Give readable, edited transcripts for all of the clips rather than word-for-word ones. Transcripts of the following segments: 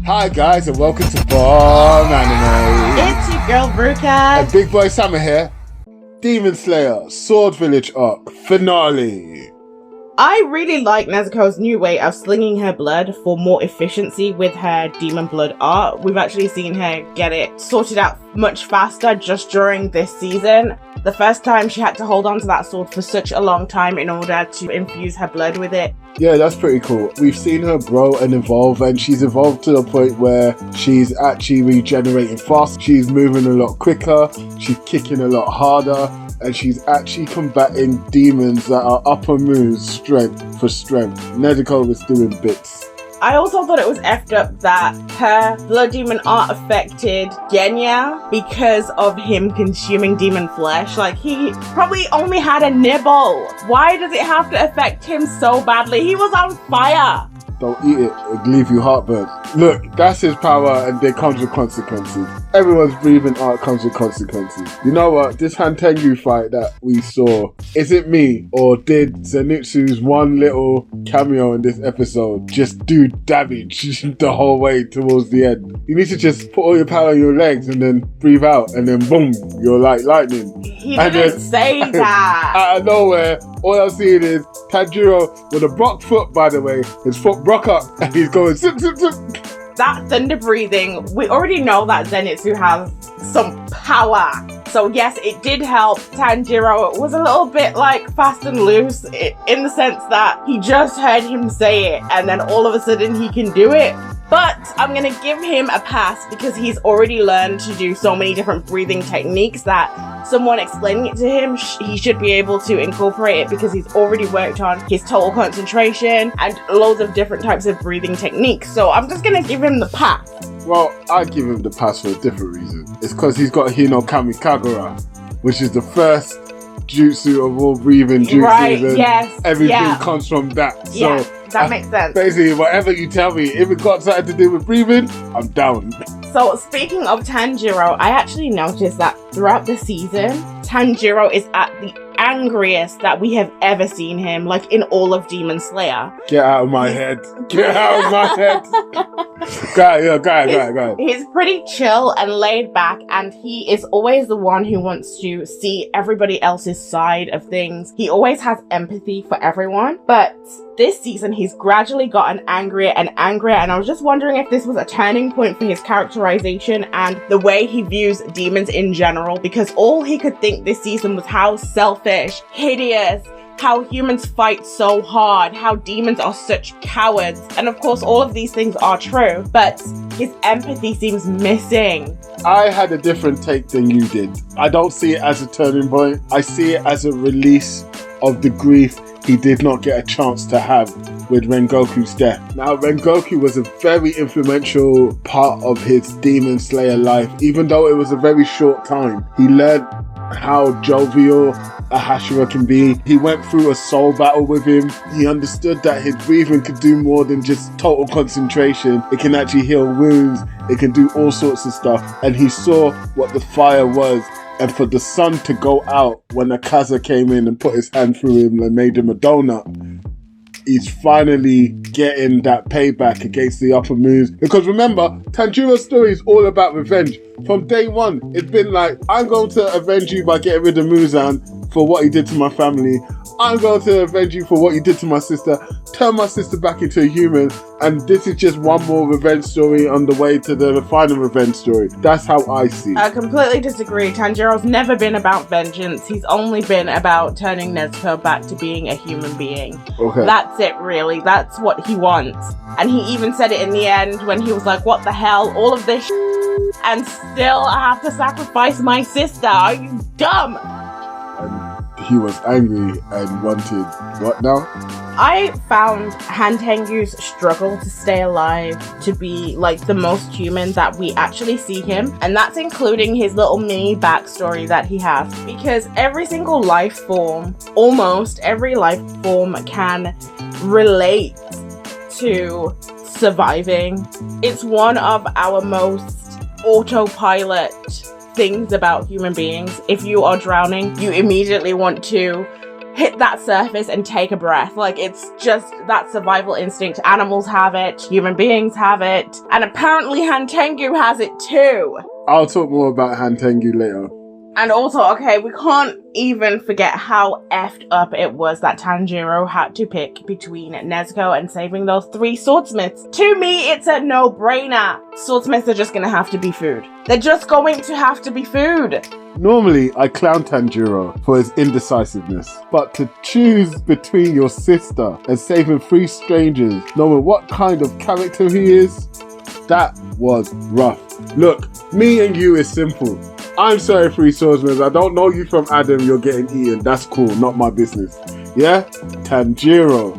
Hi guys and welcome to BombAnime. It's your girl Bruca. And Big Boy Summer here. Demon Slayer, Sword Village arc, finale. I really like Nezuko's new way of slinging her blood for more efficiency with her demon blood art. We've actually seen her get it sorted out much faster just during this season. The first time she had to hold on to that sword for such a long time in order to infuse her blood with it. Yeah, that's pretty cool. We've seen her grow and evolve, and she's evolved to the point where she's actually regenerating fast. She's moving a lot quicker, she's kicking a lot harder, and she's actually combating demons that are upper moves strength for strength. Nezuko was doing bits. I also thought it was effed up that her blood demon art affected Genya because of him consuming demon flesh. Like, he probably only had a nibble. Why does it have to affect him so badly? He was on fire. Don't eat it, it'll leave you heartburn. Look, that's his power and there comes with consequences. Everyone's breathing art comes with consequences. You know what, this hantengu fight that we saw, is it me or did Zenitsu's one little cameo in this episode just do damage the whole way towards the end? You need to just put all your power in your legs and then breathe out and then boom, you're like lightning. He didn't say that. Out of nowhere, all I'm seeing is Tanjiro with a Brock foot, by the way. His foot broke up and he's going zip, zip, zip. That thunder breathing, we already know that Zenitsu has some power. So yes, it did help. Tanjiro was a little bit like fast and loose in the sense that he just heard him say it and then all of a sudden he can do it. But I'm going to give him a pass because he's already learned to do so many different breathing techniques that someone explaining it to him, he should be able to incorporate it because he's already worked on his total concentration and loads of different types of breathing techniques. So I'm just going to give him the pass. Well, I give him the pass for a different reason. It's because he's got Hino Kamikagura, which is the first jutsu of all breathing jutsus. Right, and yes. everything comes from that. So Yeah, that makes sense. Basically, whatever you tell me, if it got something to do with breathing, I'm down. So speaking of Tanjiro, I actually noticed that throughout the season, Tanjiro is at the angriest that we have ever seen him, like in all of Demon Slayer. Get out of my head. Get out of my head. Go ahead. He's pretty chill and laid back, and he is always the one who wants to see everybody else's side of things. He always has empathy for everyone, but this season he's gradually gotten angrier and angrier, and I was just wondering if this was a turning point for his characterization and the way he views demons in general, because all he could think this season was how selfish, hideous, how humans fight so hard, how demons are such cowards. And of course, all of these things are true, but his empathy seems missing. I had a different take than you did. I don't see it as a turning point. I see it as a release of the grief he did not get a chance to have with Rengoku's death. Now, Rengoku was a very influential part of his Demon Slayer life, even though it was a very short time. He learned how jovial a Hashira can be. He went through a soul battle with him. He understood that his breathing could do more than just total concentration. It can actually heal wounds. It can do all sorts of stuff. And he saw what the fire was. And for the sun to go out when Akaza came in and put his hand through him and made him a donut, he's finally getting that payback against the upper moons. Because remember, Tanjiro's story is all about revenge. From day one, it's been like, I'm going to avenge you by getting rid of Muzan for what he did to my family. I'm going to avenge you for what you did to my sister, turn my sister back into a human, and this is just one more revenge story on the way to the final revenge story. That's how I see it. I completely disagree. Tanjiro's never been about vengeance. He's only been about turning Nezuko back to being a human being. Okay. That's it, really. That's what he wants. And he even said it in the end when he was like, what the hell, all of this and still I have to sacrifice my sister. Are you dumb? And he was angry and wanted what now? I found Hantengu's struggle to stay alive to be like the most human that we actually see him, and that's including his little mini backstory that he has, because every single life form, almost every life form, can relate to surviving. It's one of our most autopilot things about human beings. If you are drowning, you immediately want to hit that surface and take a breath. Like, it's just that survival instinct. Animals have it, human beings have it, and apparently hantengu has it too. I'll talk more about hantengu later. And also, okay, we can't even forget how effed up it was that Tanjiro had to pick between Nezuko and saving those 3 swordsmiths. To me, it's a no-brainer. Swordsmiths are just gonna have to be food. They're just going to have to be food. Normally, I clown Tanjiro for his indecisiveness, but to choose between your sister and saving 3 strangers, knowing what kind of character he is, that was rough. Look, me and you is simple. I'm sorry, 3 swordsmiths. I don't know you from Adam. You're getting eaten. That's cool. Not my business. Yeah? Tanjiro.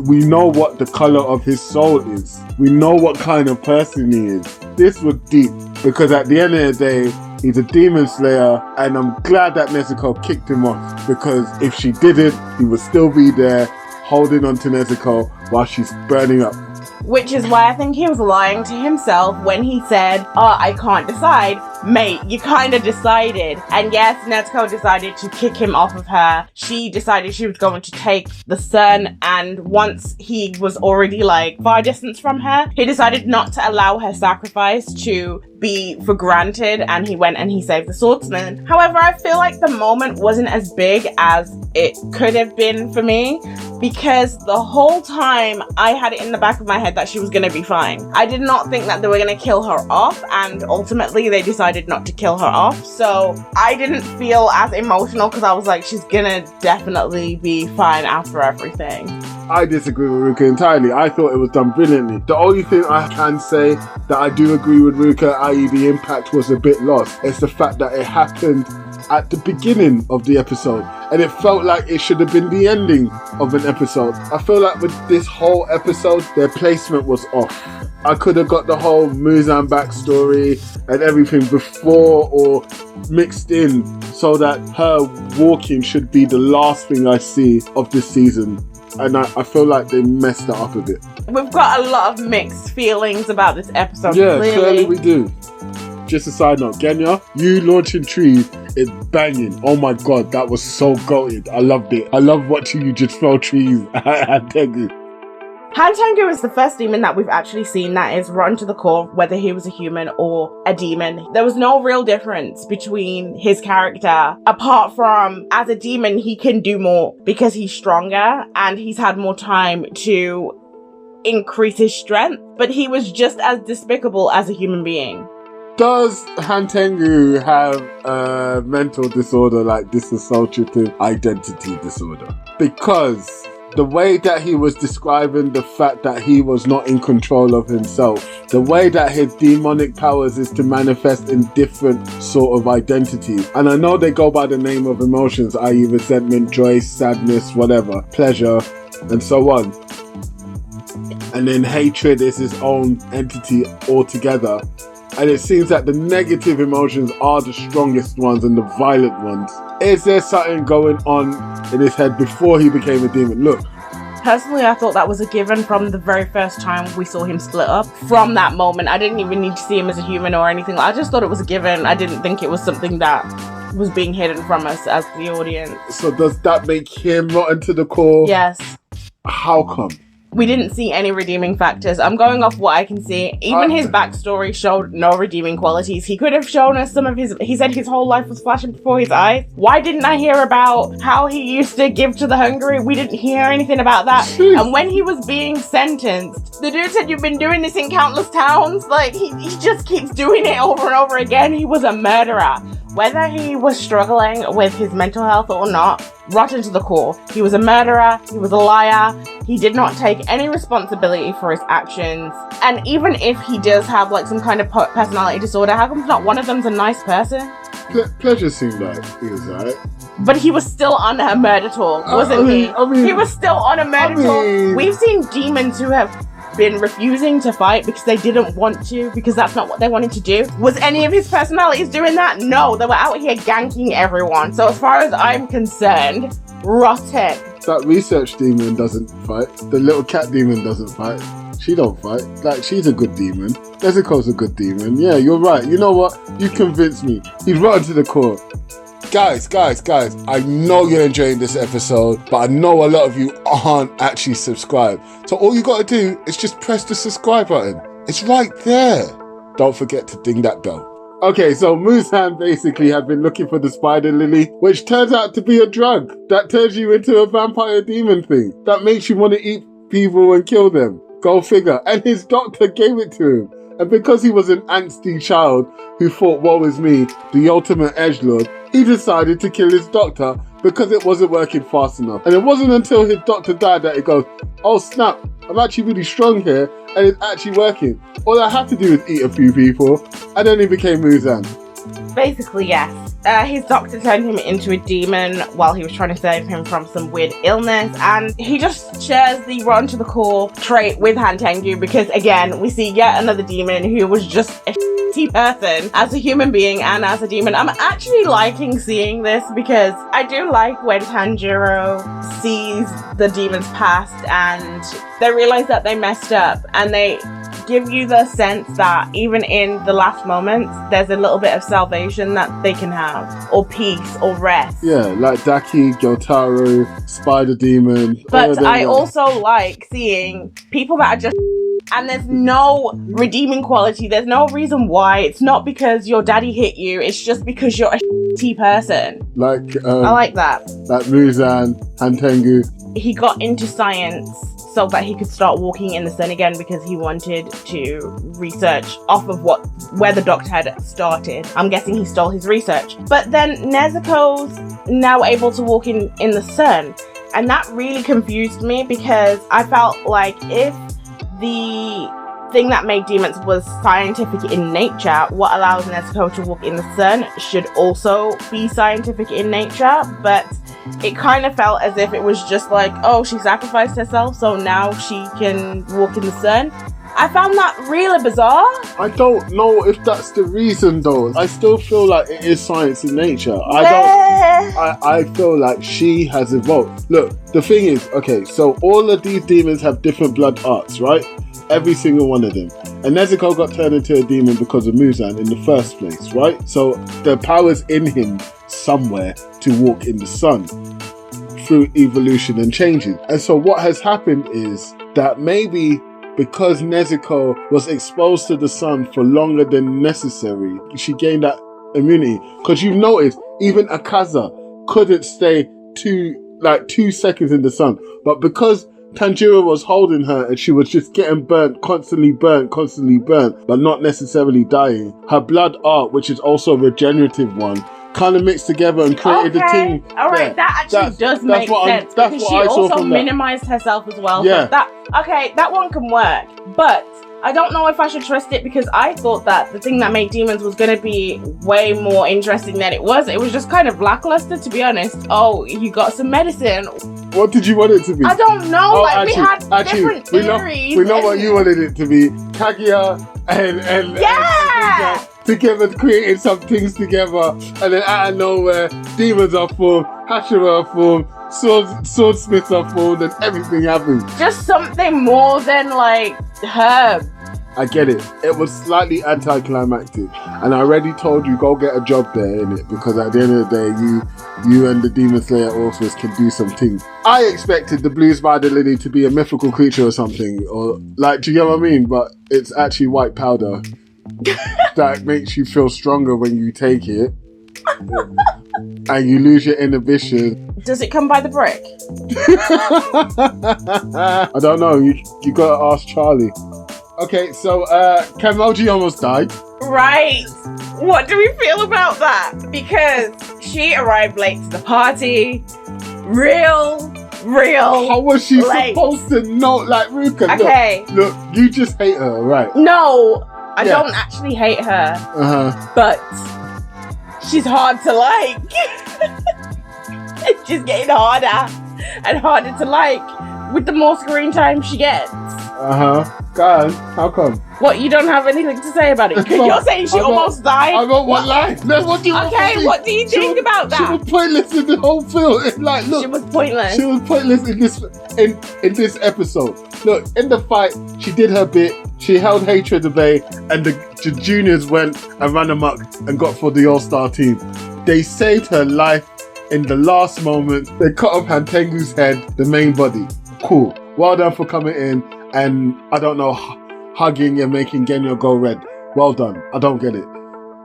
We know what the color of his soul is. We know what kind of person he is. This was deep because at the end of the day, he's a demon slayer, and I'm glad that Nezuko kicked him off, because if she didn't, he would still be there holding on to Nezuko while she's burning up. Which is why I think he was lying to himself when he said, "Oh, I can't decide." Mate, you kind of decided. And yes, Nezuko decided to kick him off of her. She decided she was going to take the sun, and once he was already like far distance from her, he decided not to allow her sacrifice to be for granted, and he went and he saved the swordsman. However, I feel like the moment wasn't as big as it could have been for me, because the whole time I had it in the back of my head that she was going to be fine. I did not think that they were going to kill her off, and ultimately they decided not to kill her off. So I didn't feel as emotional because I was like, she's going to definitely be fine after everything. I disagree with Ruka entirely. I thought it was done brilliantly. The only thing I can say that I do agree with Ruka, i.e. the impact was a bit lost, is the fact that it happened at the beginning of the episode, and it felt like it should have been the ending of an episode. I feel like with this whole episode, their placement was off. I could have got the whole Muzan backstory and everything before or mixed in, so that her walking should be the last thing I see of this season. And I feel like they messed that up a bit. We've got a lot of mixed feelings about this episode. Yeah, clearly we do. Just a side note, Genya, you launching trees is banging. Oh my god, that was so goated. I loved it. I love watching you just throw trees at hantengu. Hantengu is the first demon that we've actually seen that is rotten to the core, whether he was a human or a demon. There was no real difference between his character, apart from as a demon he can do more because he's stronger and he's had more time to increase his strength, but he was just as despicable as a human being. Does hantengu have a mental disorder like dissociative identity disorder? Because the way that he was describing the fact that he was not in control of himself, the way that his demonic powers is to manifest in different sort of identities. And I know they go by the name of emotions, i.e. resentment, joy, sadness, whatever, pleasure, and so on. And then hatred is his own entity altogether. And it seems that the negative emotions are the strongest ones and the violent ones. Is there something going on in his head before he became a demon? Look. Personally, I thought that was a given from the very first time we saw him split up. From that moment, I didn't even need to see him as a human or anything. I just thought it was a given. I didn't think it was something that was being hidden from us as the audience. So does that make him rotten to the core? Yes. How come? We didn't see any redeeming factors. I'm going off what I can see. Even his backstory showed no redeeming qualities. He could have shown us some of his... He said his whole life was flashing before his eyes. Why didn't I hear about how he used to give to the hungry? We didn't hear anything about that. Jeez. And when he was being sentenced, the dude said, "You've been doing this in countless towns." Like, he just keeps doing it over and over again. He was a murderer. Whether he was struggling with his mental health or not, rotten to the core. He was a murderer, he was a liar, he did not take any responsibility for his actions. And even if he does have like some kind of personality disorder, how come not one of them's a nice person? Pleasure seemed like he was alright. But he was still on a murder tour, wasn't he? He was still on a murder tour. We've seen demons who have been refusing to fight because they didn't want to, because that's not what they wanted to do. Was any of his personalities doing that? No, they were out here ganking everyone. So as far as I'm concerned, rotten. That research demon doesn't fight. The little cat demon doesn't fight. She don't fight. Like, she's a good demon. Nezuko's a good demon. Yeah, you're right. You know what? You convinced me. He's rotten to the core. Guys, I know you're enjoying this episode, but I know a lot of you aren't actually subscribed. So all you gotta do is just press the subscribe button. It's right there. Don't forget to ding that bell. Okay, so Muzan basically had been looking for the spider lily, which turns out to be a drug that turns you into a vampire demon thing that makes you want to eat people and kill them. Go figure. And his doctor gave it to him. And because he was an angsty child who thought, woe is me, the ultimate edgelord, he decided to kill his doctor because it wasn't working fast enough. And it wasn't until his doctor died that he goes, oh snap, I'm actually really strong here and it's actually working. All I have to do is eat a few people, and then he became Muzan. Basically, yes. His doctor turned him into a demon while he was trying to save him from some weird illness, and he just shares the rotten to the core trait with hantengu because, again, we see yet another demon who was just a shitty person as a human being and as a demon. I'm actually liking seeing this because I do like when Tanjiro sees the demon's past and they realize that they messed up, and they give you the sense that even in the last moments, there's a little bit of salvation that they can have, or peace, or rest. Yeah, like Daki, Gyotaro, Spider Demon. But I also like seeing people that are just and there's no redeeming quality. There's no reason why. It's not because your daddy hit you. It's just because you're a shitty person. Like, I like that. Like Muzan, Hantengu. He got into science so that he could start walking in the sun again because he wanted to research off of where the doctor had started. I'm guessing he stole his research. But then Nezuko's now able to walk in the sun. And that really confused me because I felt like if the thing that made demons was scientific in nature, what allows Nezuko to walk in the sun should also be scientific in nature. But it kind of felt as if it was just like, oh, she sacrificed herself, so now she can walk in the sun. I found that really bizarre. I don't know if that's the reason though. I still feel like it is science in nature. I feel like she has evolved. Look, the thing is, okay, so all of these demons have different blood arts, right? Every single one of them. And Nezuko got turned into a demon because of Muzan in the first place, right? So the power's in him somewhere to walk in the sun through evolution and changing. And so what has happened is that maybe because Nezuko was exposed to the sun for longer than necessary, she gained that immunity. Because you've noticed, even Akaza couldn't stay 2 seconds in the sun. But because Tanjiro was holding her and she was just getting constantly burnt, but not necessarily dying, her blood art, which is also a regenerative one, kind of mixed together and created a thing. All right, that actually does make sense. Because she also minimized herself as well. Yeah. So that one can work. But I don't know if I should trust it because I thought that the thing that made demons was going to be way more interesting than it was. It was just kind of lackluster, to be honest. Oh, you got some medicine. What did you want it to be? I don't know. We had different theories. We know what you wanted it to be. Kaguya and yeah! Together creating some things together, and then out of nowhere, demons are formed, Hashira are formed, Swordsmith are formed, and everything happens. Just something more than like herb. I get it. It was slightly anticlimactic, and I already told you go get a job there, innit? Because at the end of the day, you and the Demon Slayer authors can do some things. I expected the blue spider lily to be a mythical creature or something, or like, do you get what I mean? But it's actually white powder. That makes you feel stronger when you take it, and you lose your inhibition. Does it come by the brick? I don't know. You gotta ask Charlie. Okay, so Kamoji almost died. Right. What do we feel about that? Because she arrived late to the party. Real. How was she late. Supposed to know? Like, Ruka, okay. Look, you just hate her, right? No. I don't actually hate her, but she's hard to like. She's getting harder and harder to like with the more screen time she gets. Guys, how come? What, you don't have anything to say about it? Because you're saying she almost died? I got one line. What do you want Okay, what do you think about that? She was pointless in the whole film. Like, look, she was pointless. She was pointless in this episode. Look, in the fight, she did her bit. She held hatred at bay, and the juniors went and ran amok and got for the all-star team. They saved her life in the last moment. They cut off Hantengu's head, the main body. Cool. Well done for coming in and, I don't know, hugging and making Genyo go red. Well done. I don't get it.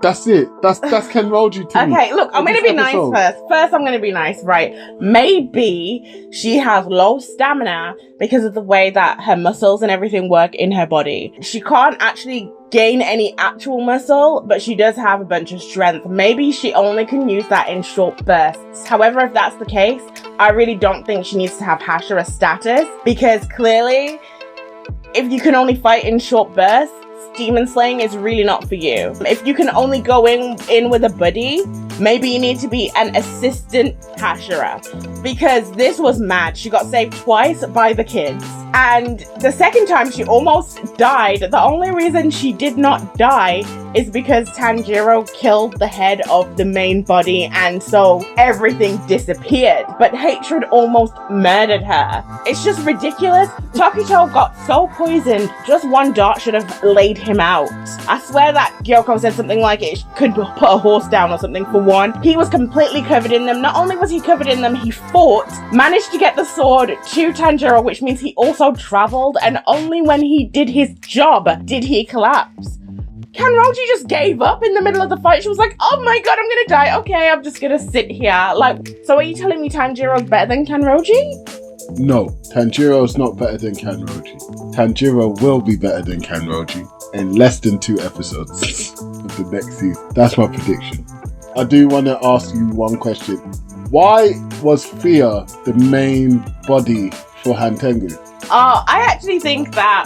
That's it. That's Kenroji to me. Okay, look, I'm going to be nice first. First, I'm going to be nice, right? Maybe she has low stamina because of the way that her muscles and everything work in her body. She can't actually gain any actual muscle, but she does have a bunch of strength. Maybe she only can use that in short bursts. However, if that's the case, I really don't think she needs to have Hashira status, because clearly, if you can only fight in short bursts, demon slaying is really not for you. If you can only go in with a buddy, maybe you need to be an assistant Hashira, because this was mad. She got saved twice by the kids, and the second time she almost died. The only reason she did not die is because Tanjiro killed the head of the main body, and so everything disappeared. But hatred almost murdered her. It's just ridiculous. Tokito got so poisoned, just one dart should have laid him out. I swear that Gyoko said something like it could put a horse down or something for one. He was completely covered in them. Not only was he covered in them, he fought, managed to get the sword to Tanjiro, which means he also traveled, and only when he did his job did he collapse. Kenroji just gave up in the middle of the fight. She was like, oh my god, I'm gonna die. Okay, I'm just gonna sit here. Like, so are you telling me Tanjiro's better than Kenroji? No, Tanjiro's not better than Kenroji. Tanjiro will be better than Kenroji in less than 2 episodes of the next season. That's my prediction. I do want to ask you one question. Why was Fear the main body for Hantengu? I actually think that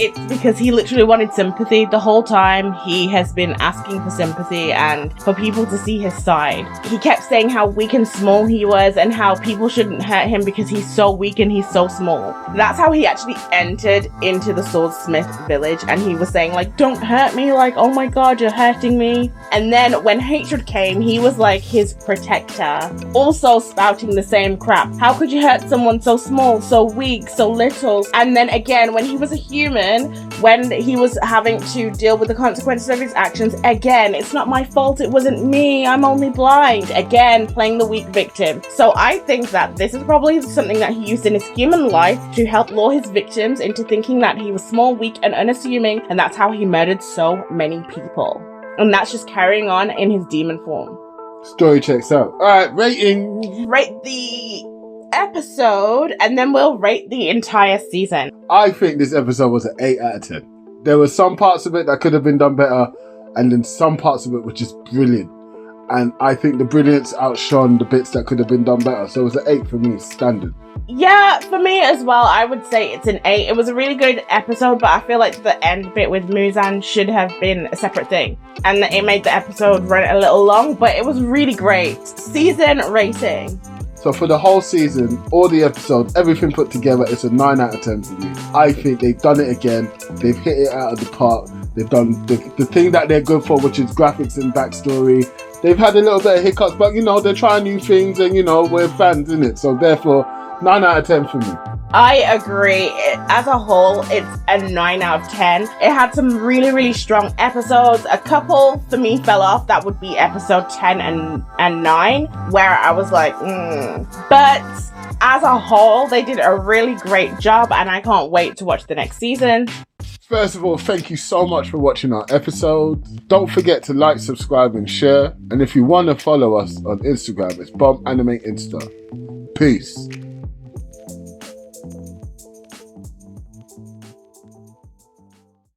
it's because he literally wanted sympathy the whole time. He has been asking for sympathy and for people to see his side. He kept saying how weak and small he was and how people shouldn't hurt him because he's so weak and he's so small. That's how he actually entered into the Swordsmith village, and he was saying like, don't hurt me, like, oh my god, you're hurting me. And then when hatred came, he was like his protector, also spouting the same crap. How could you hurt someone so small, so weak, so little? And then again, when he was a human, when he was having to deal with the consequences of his actions, again, it's not my fault, it wasn't me, I'm only blind. Again, playing the weak victim. So I think that this is probably something that he used in his human life to help lure his victims into thinking that he was small, weak, and unassuming, and that's how he murdered so many people. And that's just carrying on in his demon form. Story checks out. Alright, rating. Rate the episode, and then we'll rate the entire season. I think this episode was an 8 out of 10. There were some parts of it that could have been done better, and then some parts of it were just brilliant. And I think the brilliance outshone the bits that could have been done better. So it was an 8 for me, standard. Yeah, for me as well, I would say it's an 8. It was a really good episode, but I feel like the end bit with Muzan should have been a separate thing. And it made the episode run a little long, but it was really great. Season rating. So for the whole season, all the episodes, everything put together, it's a 9 out of 10 for me. I think they've done it again. They've hit it out of the park. They've done the thing that they're good for, which is graphics and backstory. They've had a little bit of hiccups, but you know, they're trying new things and you know, we're fans, innit? So therefore, 9 out of 10 for me. I agree. As a whole, it's a 9 out of 10. It had some really, really strong episodes. A couple for me fell off. That would be episode 10 and 9, where I was like, But as a whole, they did a really great job, and I can't wait to watch the next season. First of all, thank you so much for watching our episode. Don't forget to like, subscribe, and share. And if you want to follow us on Instagram, it's BombAnime Insta. Peace.